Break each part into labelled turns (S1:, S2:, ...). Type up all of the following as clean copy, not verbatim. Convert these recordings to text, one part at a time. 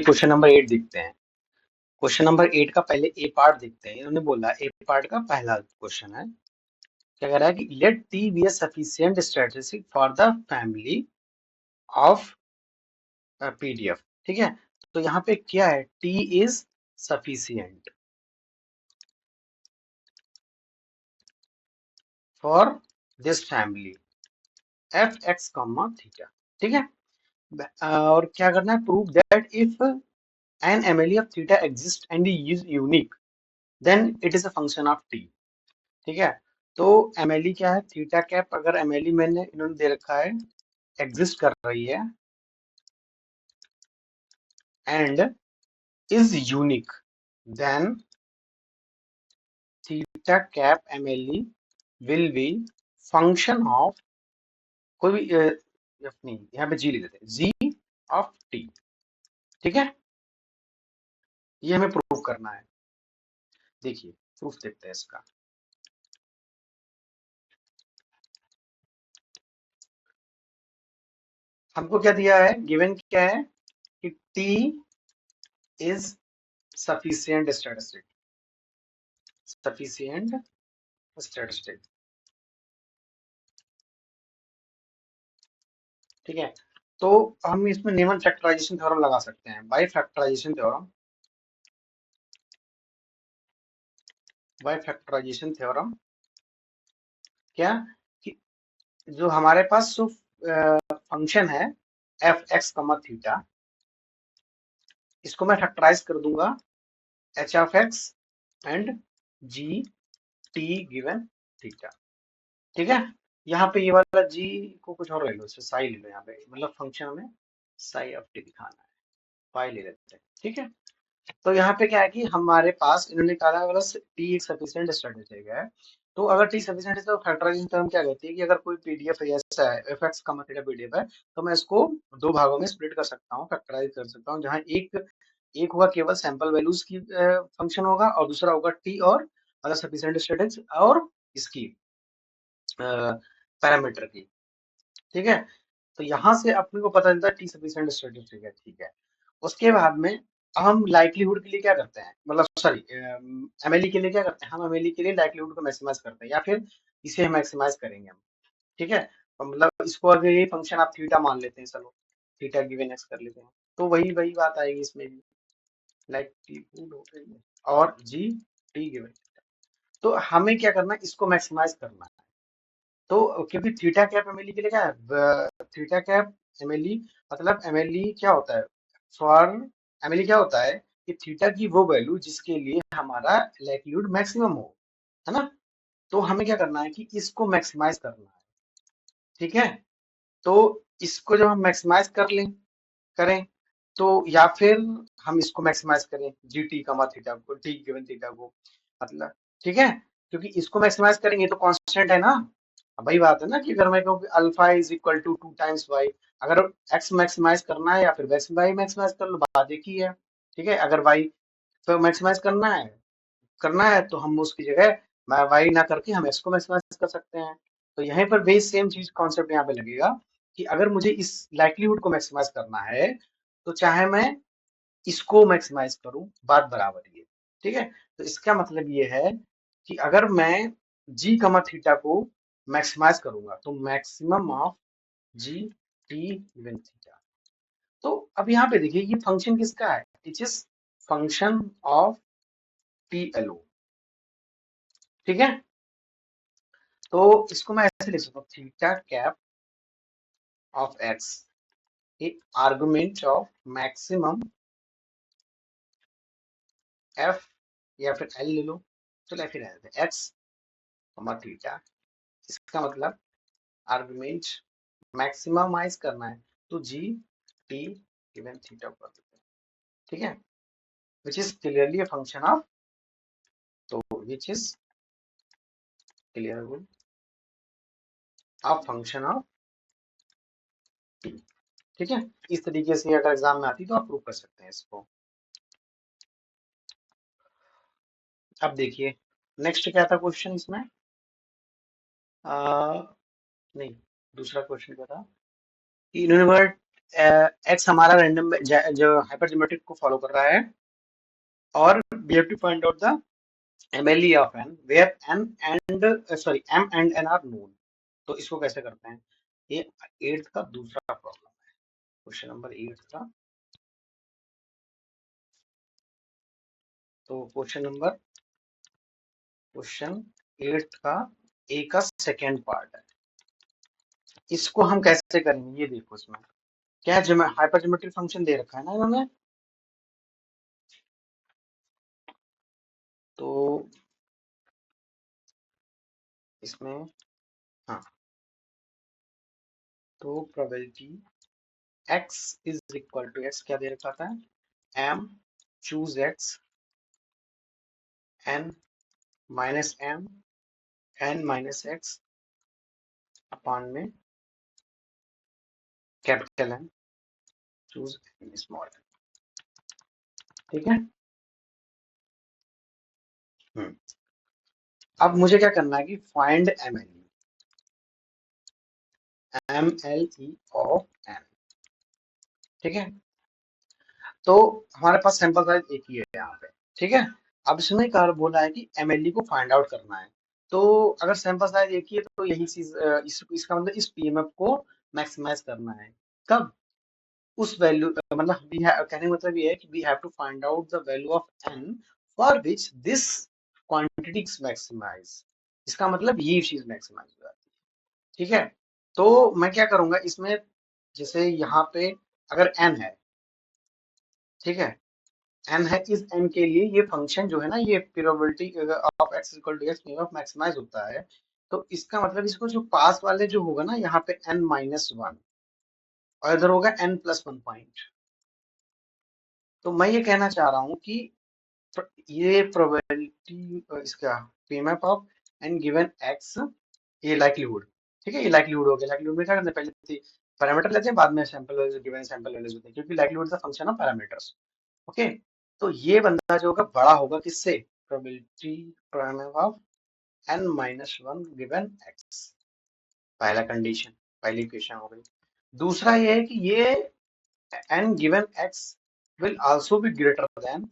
S1: Question number 8 देखते हैं। Question number 8 का पहले ए पार्ट देखते हैं। इन्होंने बोला ए पार्ट का पहला क्वेश्चन है, क्या कह रहा है कि let T be a sufficient statistic for the family of PDF. ठीक है, तो यहाँ पे क्या है, T is sufficient for this family f x comma theta. ठीक है, और क्या करना है, prove that if an MLE of theta exist and is unique then it is a function of T. ठीक है, तो एमएलई क्या है, थीटा कैप अगर एमएलई मैंने इन्होंने दे रखा है एग्जिस्ट कर रही है and is unique then theta cap MLE will be function of कोई भी नहीं, यहाँ पे जी ले लेते हैं, जी ऑफ टी। ठीक है, ये हमें प्रूव करना है। देखिए प्रूफ देखते हैं इसका। हमको क्या दिया है, गिवन क्या है कि T is sufficient statistic, sufficient statistic. ठीक है, तो हम इसमें न्यूमन फैक्टराइजेशन थ्योरम लगा सकते हैं, by factorization theorem, by factorization theorem क्या कि जो हमारे पास जो फंक्शन है एफ एक्स कमा थीटा, इसको मैं फैक्टराइज कर दूंगा H of x and ji T given theta. ठीक है, यहाँ पे ये वाला जी को कुछ और ले लो, इससे साई ले लो, यहाँ पे मतलब फंक्शन में साई ऑफ टी दिखाना है, पाई ले लेते हैं। ठीक है, तो यहाँ पे क्या है कि हमारे पास इन्होंने कहा वाला टी एक सफिशिएंट स्टैटिस्टिक है, तो अगर टी सफिशिएंट है तो फैक्टराइजेशन थ्योरम क्या कहती है कि अगर कोई पीडीएफ ऐसा है एफ एक्स कमा थीटा पीडीएफ है, तो मैं इसको दो भागों में स्प्लिट कर सकता हूँ, फैक्टराइज कर सकता हूँ, जहाँ एक एक होगा केवल सैंपल वैल्यूज की फंक्शन होगा और दूसरा होगा टी और अगर सफिशिएंट स्टैटिस्टिक्स और इसकी पैरामीटर की। ठीक है, तो यहाँ से अपने को पता चलता है टी सफिशिएंट स्टैटिस्टिक है। ठीक है, उसके बाद में हम लाइक्लीहुड के लिए क्या करते हैं, मतलब सॉरी एमएलई के लिए क्या करते हैं, हम एमएलई के लिए लाइक्लीहुड को मैक्सिमाइज करते हैं या फिर इसे मैक्सिमाइज करेंगे हम। ठीक है, तो मतलब इसको अगर ये फंक्शन आप थीटा मान लेते हैं, चलो थीटा गिवन एक्स कर लेते हैं, तो वही वही बात आएगी इसमें भी, लाइक्लीहुड हो गई है और जी टी गिवन। तो हमें क्या करना है, इसको मैक्सिमाइज करना है। तो क्योंकि थीटा कैप एमएलई के लिए क्या है, थीटा कैप एमएलई मतलब एमएलई क्या होता है, फॉर एमएलई क्या होता है कि थीटा की वो वैल्यू जिसके लिए हमारा लाइक्लीहुड मैक्सिमम हो, है ना। तो हमें क्या करना है कि इसको मैक्सिमाइज करना है। ठीक है, तो इसको जब हम मैक्सिमाइज कर लें करें, तो या फिर हम इसको मैक्सिमाइज करें जी टी कमा थीटा को, टी गिवन थीटा को, मतलब ठीक है, क्योंकि इसको मैक्सिमाइज करेंगे तो कांस्टेंट है ना। अब वही बात है ना कि अगर मैं कहूँ कि alpha is equal to 2 times y, अगर एक्स मैक्सिमाइज करना है या फिर वाई मैक्सिमाइज कर लो, बात एक ही है। ठीक है, अगर वाई तो मैक्सिमाइज करना है तो हम उसकी जगह वाई ना करके हम एक्स को मैक्सिमाइज कर सकते हैं। तो यहीं पर बेस सेम चीज कॉन्सेप्ट यहाँ पे लगेगा कि अगर मुझे इस लाइक्लीहुड को मैक्सिमाइज करना है तो चाहे मैं इसको मैक्सिमाइज करूं, बात बराबर ही है। ठीक है, तो इसका मतलब ये है कि अगर मैं जी कमा थीटा को मैक्सिमाइज करूंगा तो maximum of G T given theta. तो अब यहाँ पे देखिए ये फंक्शन किसका है, it is function of T L O. ठीक है, तो इसको मैं ऐसे लिख सकता हूँ, थीटा कैप ऑफ एक्स एक आर्गुमेंट ऑफ मैक्सिमम एफ या फिर एल ले लो, चलो फिर एक्स थीटा, इसका मतलब आर्गुमेंट मैक्सिममाइज करना है तो जी टी गिवन थीटा कर देते हैं। ठीक है, which is clearly a function of, तो which is clear of function of T. ठीक है, इस तरीके से अगर एग्जाम में आती तो आप प्रूव कर सकते हैं इसको। अब देखिए नेक्स्ट क्या था क्वेश्चन इसमें, नहीं दूसरा क्वेश्चन क्या था कि इन्होंने बोला एक्स हमारा रैंडम जो हाइपरज्योमेट्रिक को फॉलो कर रहा है, और we have to find out the MLE of n where n and sorry m and n are known. तो इसको कैसे करते हैं? ये एट्थ का दूसरा प्रॉब्लम है, क्वेश्चन नंबर 8 का। तो क्वेश्चन 8 का ए का सेकेंड पार्ट है। इसको हम कैसे करेंगे, ये देखो इसमें क्या है, हाइपरज्योमेट्रिक फंक्शन दे रखा है ना इन्होंने। तो इसमें, हाँ, तो probability x is equal to x क्या दे रखा था, m choose x n minus m n minus x upon में capital N choose n small n। ठीक है। हम्म। अब मुझे क्या करना है कि फाइंड MLE ऑफ n। ठीक है। तो हमारे पास सैंपल साइज एक ही है यहाँ पे। ठीक है। अब इसने कहा बोला है कि MLE को फाइंड आउट करना है। तो अगर सैंपल साइज एक ही है तो यही चीज इसका मतलब इस PMF को मैक्सिमाइज करना है। कब? उस वैल्यू मतलब कहने का मतलब ये है कि we have to find out the value of n for which this quantity is maximize. इसका मतलब ये चीज मैक्सिमाइज हो जाती है। ठीक है। तो मैं क्या करूंगा इसमें, जैसे यहाँ पे अगर n है, ठीक है, n है, इस n के लिए ये फंक्शन जो है ना, ये probability of x equal to x of maximize होता है। तो इसका मतलब इसको जो पास वाले जो होगा ना यहाँ पे n-1 और इधर होगा n+1 पॉइंट। तो मैं ये कहना चाह रहा हूँ कि ये प्रोबेबिलिटी इसका PMF of n given x, ये लाइक्लीहुड। ठीक है, ये लाइक्लीहुड हो गया। लाइक्लीहुड में क्या करते हैं, पहले पैरामीटर लेते हैं, बाद में sample values given sample values होते हैं, क्योंकि likelihood is a function of parameters. Okay. तो ये बंदा जो होगा बड़ा होगा किससे, probability PMF of n-1 given x। पहला कंडीशन, पहली इक्वेशन हो गई। दूसरा ये है कि ये n given x will also be greater than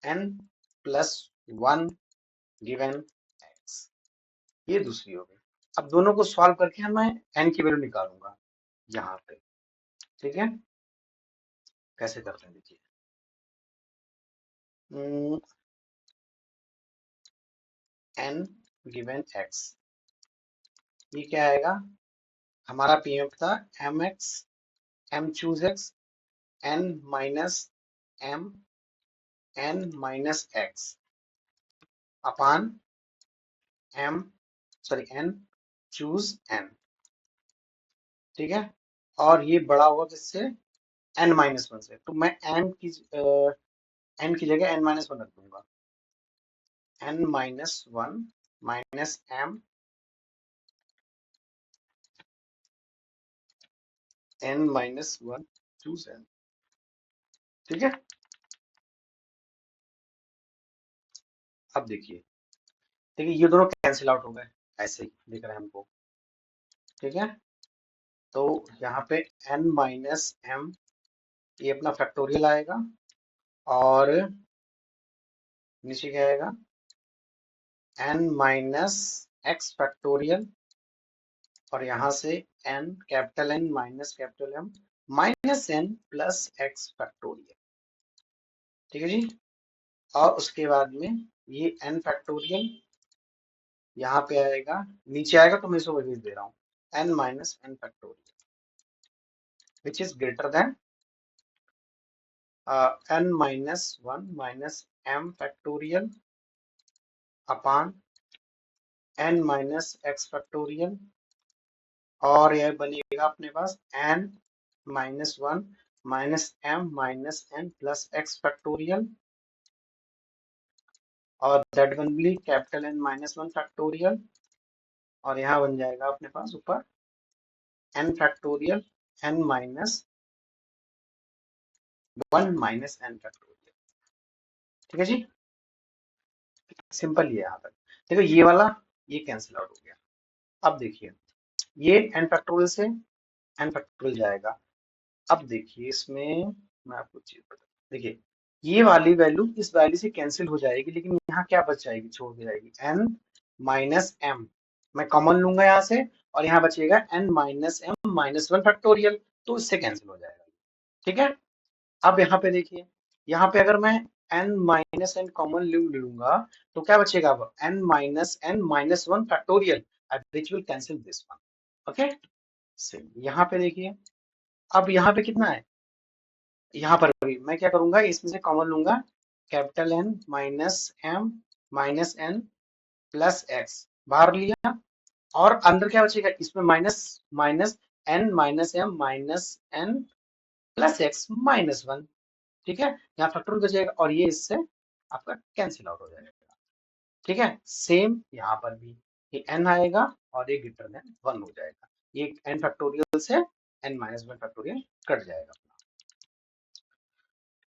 S1: n+1 given x। ये दूसरी हो गई। अब दोनों को सॉल्व करके मैं n की वैल्यू निकालूंगा यहाँ पे। ठीक है, कैसे करते हैं देखिए। n गिवन x, ये क्या आएगा, हमारा पीएम था mx m choose x n minus m n minus x अपान m sorry n choose n। ठीक है। और ये बड़ा होगा किससे, n-1 से। तो मैं n की जगह n-1 रख दूंगा। n-1 minus m n-1 choose n। ठीक है। अब देखिए, देखिए ये दोनों कैंसिल आउट हो गए, ऐसे ही दिख रहा है हमको। ठीक है। तो यहाँ पे n-m ये अपना फैक्टोरियल आएगा, और नीचे क्या आएगा, n-x फैक्टोरियल, और यहाँ से n capital N minus capital M minus n plus x factorial. ठीक है जी। और उसके बाद में ये n फैक्टोरियल यहाँ पे आएगा, नीचे आएगा, तो मैं इसको वही दे रहा हूँ, n minus n factorial which is greater than n-1 minus m factorial upon n minus x factorial, और यह बनेगा अपने पास n-1 minus m minus n plus x factorial, और that one be capital N-1 factorial, और यहाँ बन जाएगा अपने पास ऊपर n factorial n minus 1 minus n factorial. ठीक है जी, सिंपल ये यहाँ तक। देखो ये वाला ये कैंसिल आउट हो गया। अब देखिए, ये n फैक्टोरियल से n फैक्टोरियल जाएगा, अब देखिए इसमें मैं आपको चीज बता, देखिए ये वाली वैल्यू इस वैल्यू से कैंसिल हो जाएगी, लेकिन यहाँ क्या बच जाएगी, छोड़ दी जाएगी, n माइनस एम, मैं कॉमन लूंगा यहाँ से, और यहाँ बचेगा n minus M minus one factorial, तो इससे कैंसिल हो जाएगा। ठीक है, अब यहाँ पे देखिए, यहाँ पे अगर मैं n माइनस एन कॉमन लूंगा तो क्या बचेगा, अब n minus one factorial, which will cancel this one. Okay, यहाँ पे देखिए, अब यहाँ पे कितना है, यहाँ पर भी मैं क्या करूंगा, इसमें से कॉमन लूंगा, capital N minus M minus n plus x बाहर लिया, और अंदर क्या बचेगा, इसमें minus minus N minus M minus n plus x minus one. ठीक है, यहाँ फैक्टोरियल बचेगा और ये इससे आपका कैंसिल आउट हो जाएगा। ठीक है, सेम यहाँ पर भी ये n आएगा और ये ग्रेटर देन वन हो जाएगा, ये n फैक्टोरियल से n minus one factorial cut जाएगा।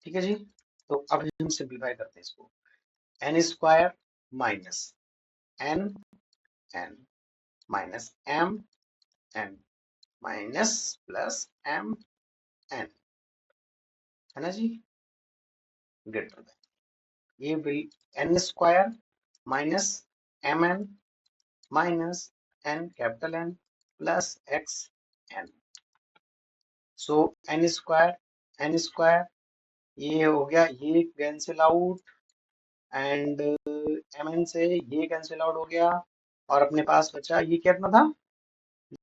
S1: ठीक है जी, तो अब हम सिंप्लीफाई करते हैं इसको, n square minus n n minus m N minus plus m n, है ना जी, ग्रेटर देन, ये will n square minus m N minus n capital n plus x n, so n square ये हो गया, ये cancel out, and m n से ये कैंसिल आउट हो गया, और अपने पास बचा ये कितना था,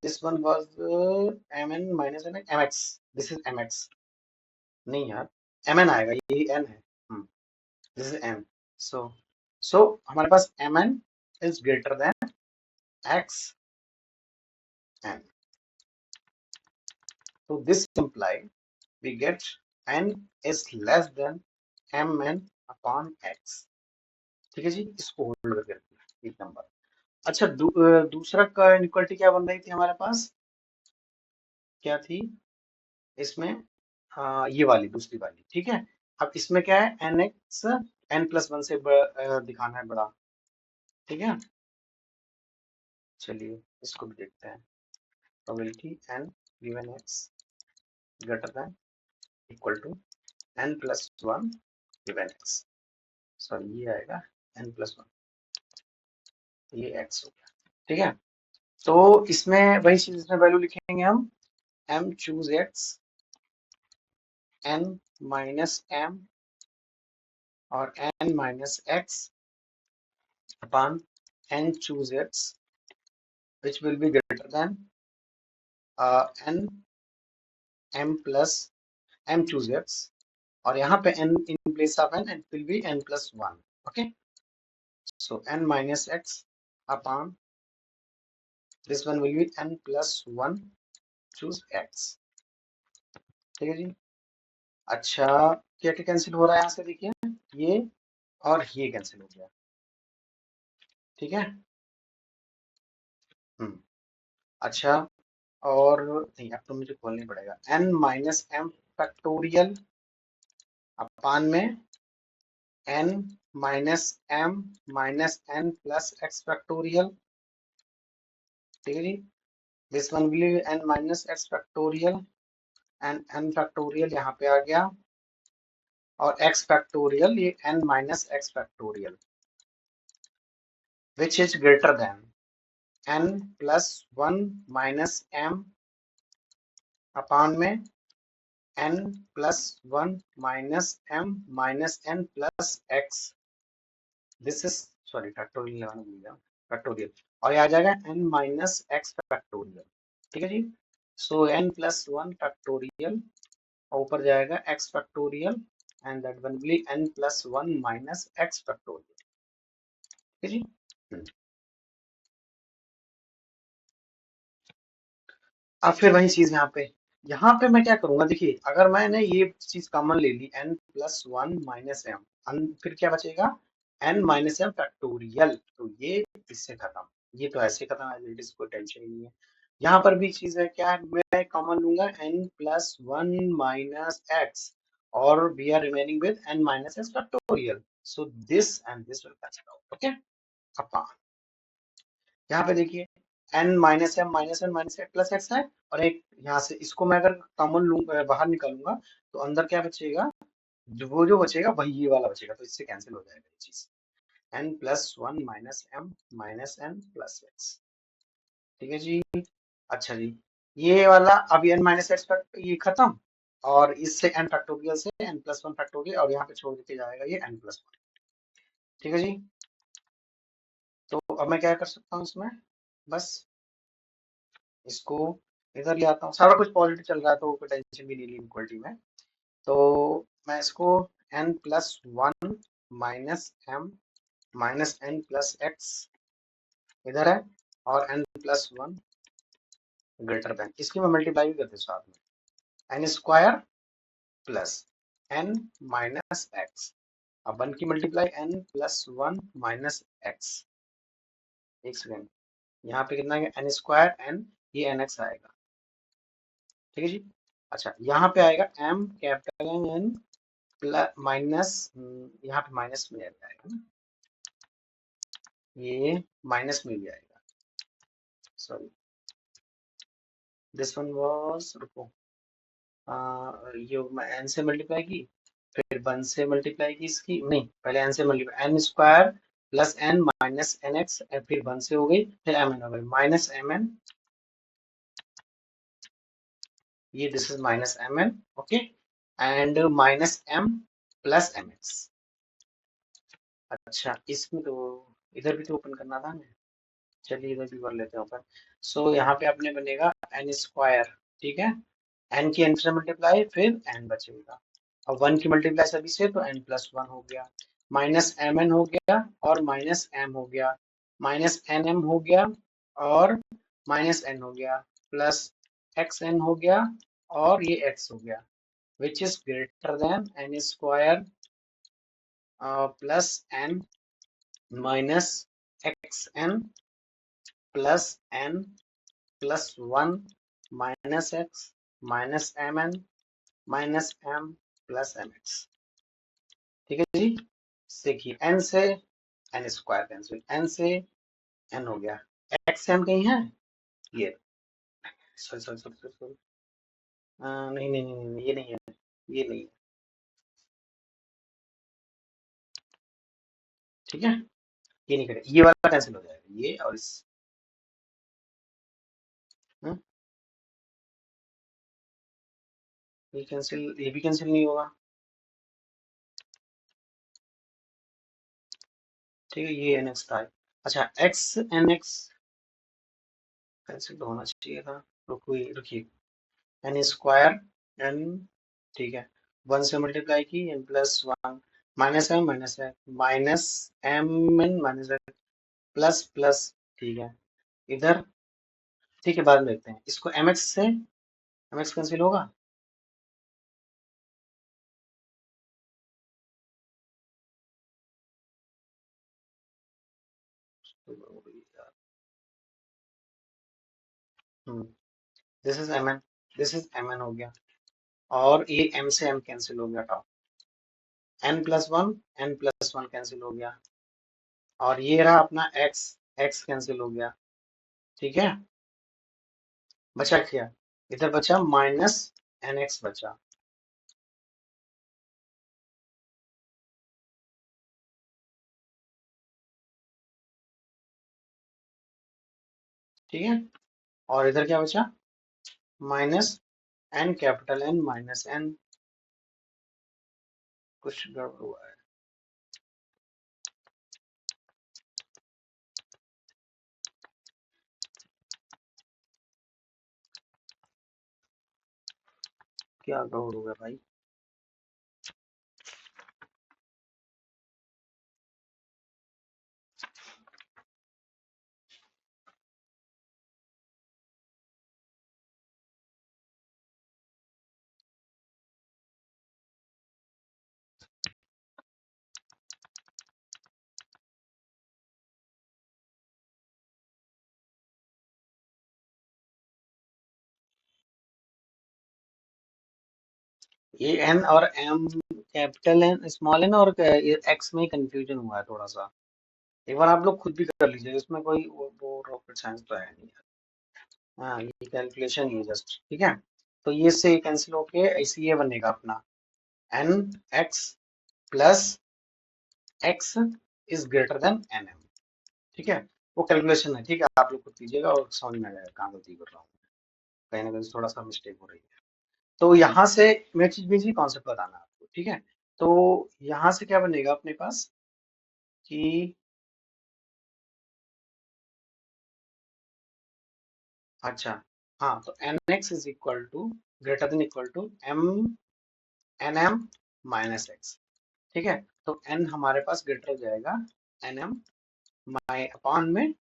S1: this one was M N minus N M X, this is M X, नहीं यार एम एन आएगा, ये एन है, this is N, so so हमारे पास M N is greater than X N, so this imply we get n is less than mn upon x। ठीक है जी, इसको होल्ड करके रखिए, एक नंबर। अच्छा दूसरा का इनइक्वालिटी क्या बन रही थी हमारे पास, क्या थी इसमें, ये वाली दूसरी वाली। ठीक है, अब इसमें क्या है, n x n plus one से दिखाना है बड़ा। ठीक है, चलिए इसको भी देखते हैं, probability n given x greater than equal to n plus one given x, sorry ये आएगा एन प्लस वन, ये एक्स हो गया। ठीक है, तो इसमें वही चीज, इसमें वैल्यू लिखेंगे हम, M choose X N minus M और N minus X upon N choose X which will be greater than N M plus M choose X, और यहाँ पे n in place of n, it will be n plus 1। okay, so n minus x upon this one will be n plus 1 choose x। ठीक है जी, अच्छा क्या क्या cancel हो रहा है यहाँ से, देखिए ये और ये कैंसिल हो गया। ठीक है, अच्छा, और नहीं अब तो मुझे खोलना पड़ेगा, n minus M factorial upon में n minus M minus n plus X factorial. ठीक है जी, this one will be n minus X factorial and n factorial यहाँ पे आ गया, और x फैक्टोरियल ये n minus X factorial which is greater than n plus one minus m upon में n plus one minus m minus n plus x, this is sorry factorial लगाना भूल गया, फैक्टोरियल, और ये आ जाएगा n माइनस x फैक्टोरियल। ठीक है जी, सो n plus one factorial और ऊपर जाएगा x factorial and that one will be n plus one minus x factorial. ठीक है जी, अब फिर वही चीज यहाँ पे मैं क्या करूंगा, देखिए अगर मैंने ये चीज कॉमन ले ली n plus one minus m, फिर क्या बचेगा n माइनस एम फैक्टोरियल, तो ये इससे खत्म, ये तो ऐसे खत्म है, कोई टेंशन ही नहीं है। यहाँ पर भी चीज है, क्या है, मैं कॉमन लूंगा n plus one minus X, और we are remaining with n minus X factorial, so this and this will cancel out. Okay, अब यहाँ पे देखिए N minus N minus X plus X है, और एक यहाँ से इसको मैं अगर कॉमन लूँ, बाहर निकालूंगा, तो अंदर क्या बचेगा, जो बचेगा वही ये वाला बचेगा, तो इससे कैंसिल हो जाएगा ये चीज। N plus one minus M minus n plus x. ठीक है जी। अच्छा जी, ये वाला अभी एन माइनस एक्स ये खत्म, और इससे एन फैक्टोरियल से एन प्लस वन फैक्टोरियल, और यहाँ पे छोड़ के जाएगा ये एन प्लस वन। ठीक है जी। तो अब मैं क्या कर सकता हूँ इसमें, बस इसको इधर ले आता हूँ, सारा कुछ पॉजिटिव चल रहा है तो कोई टेंशन भी नहीं ली इक्वलिटी में। तो मैं इसको n plus one minus M minus n plus x इधर है, और n plus one greater than, इसकी मैं मल्टीप्लाई भी करते हैं साथ में, n square plus n minus x. अब वन की multiply n plus one minus x. एक सेकेंड, यहाँ पे कितना है, एन स्क्वायर एन, ये एन एक्स आएगा। ठीक है जी। अच्छा, यहाँ पे आएगा m capital n n plus minus, यहाँ पे माइनस में आएगा ना, ये माइनस में भी आएगा, सॉरी दिस वन वाज, रुको, ये मैं एन से मल्टीप्लाई की, फिर वन से मल्टीप्लाई की इसकी, नहीं पहले एन से multiply, n square plus n minus n x, फिर वन से हो गई, फिर एम एन हो गई, माइनस एम एन, ये this is minus m n, okay, and minus m plus m x. अच्छा, इसमें तो इधर भी तो ओपन करना था ना, चलिए इधर भी कर लेते हैं ओपन। सो यहाँ पे अपने बनेगा एन स्क्वायर, ठीक है, एन की एन से मल्टीप्लाई, फिर एन बचेगा, और वन की मल्टीप्लाई सभी से, तो एन प्लस वन हो गया, माइनस एम एन हो गया, और माइनस एम हो गया, माइनस एन एम हो गया, और माइनस एन हो गया, प्लस एक्स एन हो गया, और ये एक्स हो गया, which is greater than n square plus n minus x n plus n plus one minus x minus m N minus m plus m x. ठीक है जी। देखिए एन से एन स्क्वायर कैंसिल, एन से n हो गया, x m कहीं है, ये sorry sorry sorry sorry sorry, नहीं नहीं नहीं नहीं, ये नहीं है, ये नहीं है। ठीक है, ये नहीं करेगा, ये वाला कैंसिल हो जाएगा, ये और इस, हम्म, ये कैंसिल, ये भी कैंसिल नहीं होगा। ठीक है, ये एन एक्स था। अच्छा, एक्स एन एक्स कैंसिल तो होना चाहिए था, रुकिए रुकिए, एन स्क्वायर एन, ठीक है, वन से मल्टीप्लाई की एन प्लस वन, माइनस है minus m N minus plus plus, ठीक है, इधर, ठीक है, बाद में देखते हैं इसको, एम एक्स से एम एक्स कैंसिल होगा, this is m n, this is m n हो गया, और ये एम से एम कैंसिल हो गया top, n plus one cancel हो गया, और ये रहा अपना एक्स, एक्स कैंसिल हो गया। ठीक है, बचा क्या, इधर बचा माइनस एन एक्स बचा। ठीक है, और इधर क्या बचा, minus n capital n minus n, कुछ गड़बड़ हुआ है, क्या गड़बड़ हो गया भाई, ये एन और m capital N small n और एक्स में कंफ्यूजन हुआ है थोड़ा सा, एक बार आप लोग खुद भी कर लीजिए, इसमें कोई वो रॉकेट साइंस तो है नहीं। हाँ, ये कैलकुलेशन ही है जस्ट, ठीक है। तो ये से कैंसिल होके ऐसे ये बनेगा अपना n x plus x is greater than N m, ठीक है। वो कैलकुलेशन है, ठीक है, आप लोग खुद कीजिएगा और समझ में आ जाएगा कहाँ गलती कर रहा हूँ। कहीं ना कहीं थोड़ा सा मिस्टेक हो रही है। तो यहाँ से मैं चीज भी कॉन्सेप्ट बताना है आपको, ठीक है। तो यहाँ से क्या बनेगा अपने पास कि अच्छा, हाँ, तो n x is equal to greater than equal to m n m minus x, ठीक है। तो एन हमारे पास ग्रेटर हो जाएगा एन एम माई अपॉन में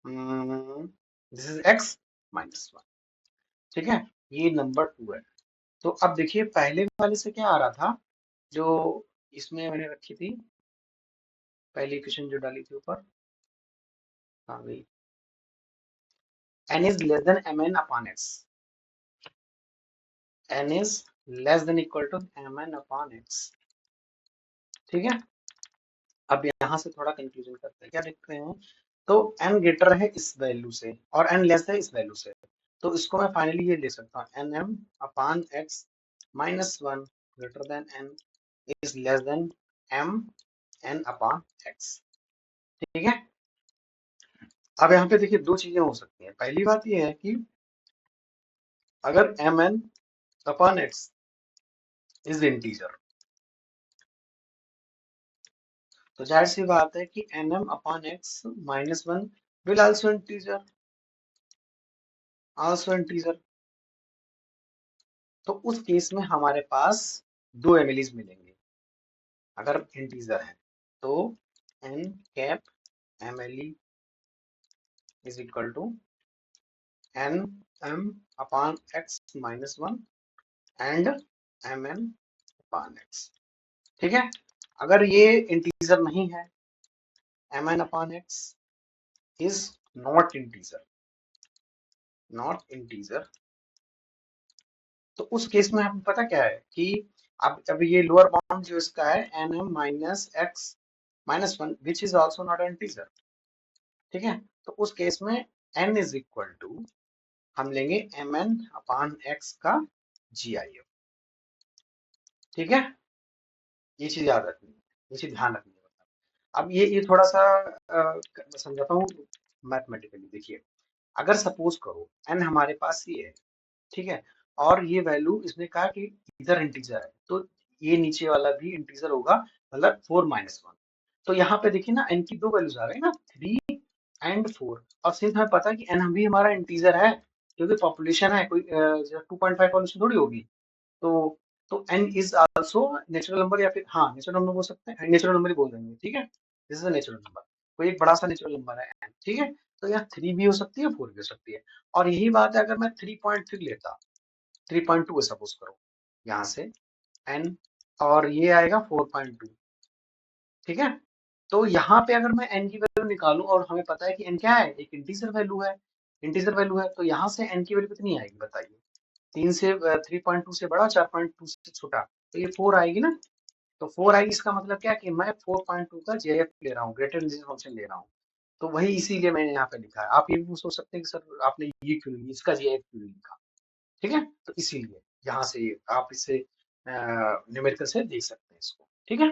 S1: this is x minus one, ठीक है। ये नंबर टू है। तो अब देखिए पहले वाले से क्या आ रहा था, जो इसमें मैंने रखी थी पहली इक्वेशन जो डाली थी ऊपर, आ गई, n is less than mn upon x, n is less than equal to mn upon x, ठीक है। अब यहाँ से थोड़ा कंफ्यूजन करते हैं, क्या देखते हैं, तो n ग्रेटर है इस वैल्यू से और n लेस है इस वैल्यू से, तो इसको मैं फाइनली ये ले सकता हूँ n m upon x minus one greater than n is less than m n upon x, ठीक है। अब यहाँ पे देखिए दो चीजें हो सकती हैं। पहली बात ये है कि अगर m n upon x is integer, तो जाहिर सी बात है कि n m upon x minus one will also integer. तो उस केस में हमारे पास दो एमिलीज मिलेंगे अगर इंटीजर है, तो n cap m l is equal to n m upon x minus one and m n upon x, ठीक है। अगर ये इंटीजर नहीं है, m n upon x is not integer, तो उस केस में हमें पता क्या है कि अब ये लोअर बाउंड जो इसका है n m minus x minus one which is also not an integer, ठीक है। तो उस केस में n इज इक्वल टू हम लेंगे एम एन अपान एक्स का जी आई एफ, ठीक है। ये चीज याद रखनी है, ये चीज ध्यान रखनी है। अब ये थोड़ा सा समझाता हूँ मैथमेटिकली। देखिए अगर सपोज करो n हमारे पास ये है, ठीक है, और ये वैल्यू इसने कहा कि इधर इंटीजर है, तो ये नीचे वाला भी इंटीजर होगा, मतलब फोर माइनस वन। तो यहाँ पे देखिए ना n की दो वैल्यूज आ गई ना, थ्री एंड फोर, और सिंस हमें पता है कि n भी हमारा इंटीजर है क्योंकि पॉपुलेशन है, कोई 2.5 पॉपुलेशन थोड़ी होगी। तो तो n is also natural number, या फिर हाँ नेचुरल नंबर बोल सकते हैं, नेचुरल नंबर ही बोल देंगे, ठीक है। This is a natural number, कोई एक बड़ा सा नेचुरल नंबर है n, ठीक है। तो यहाँ थ्री भी हो सकती है, फोर भी हो सकती है। और यही बात है अगर मैं 3.3 लेता, 3.2 सपोज करो यहाँ से n, और ये आएगा 4.2, ठीक है। तो यहाँ पे अगर मैं n की वैल्यू निकालूं और हमें पता है कि n क्या है, एक इंटीजर वैल्यू है, तो यहाँ से n की वैल्यू कितनी आएगी बताइए, तीन से 3.2 से बड़ा, 4.2 से छोटा, तो ये फोर आएगी ना। तो फोर आएगी, इसका मतलब क्या है कि मैं 4.2 का जेएफ ले रहा हूँ, ग्रेटर देन फंक्शन ले रहा हूँ। तो वही इसीलिए मैंने यहाँ पे लिखा है। आप ये भी सोच सकते हैं कि सर आपने ये क्यों नहीं, इसका जेएफ क्यों नहीं लिखा, ठीक है। तो इसीलिए यहाँ से आप इसे न्यूमेरिकल से देख सकते हैं इसको, ठीक है।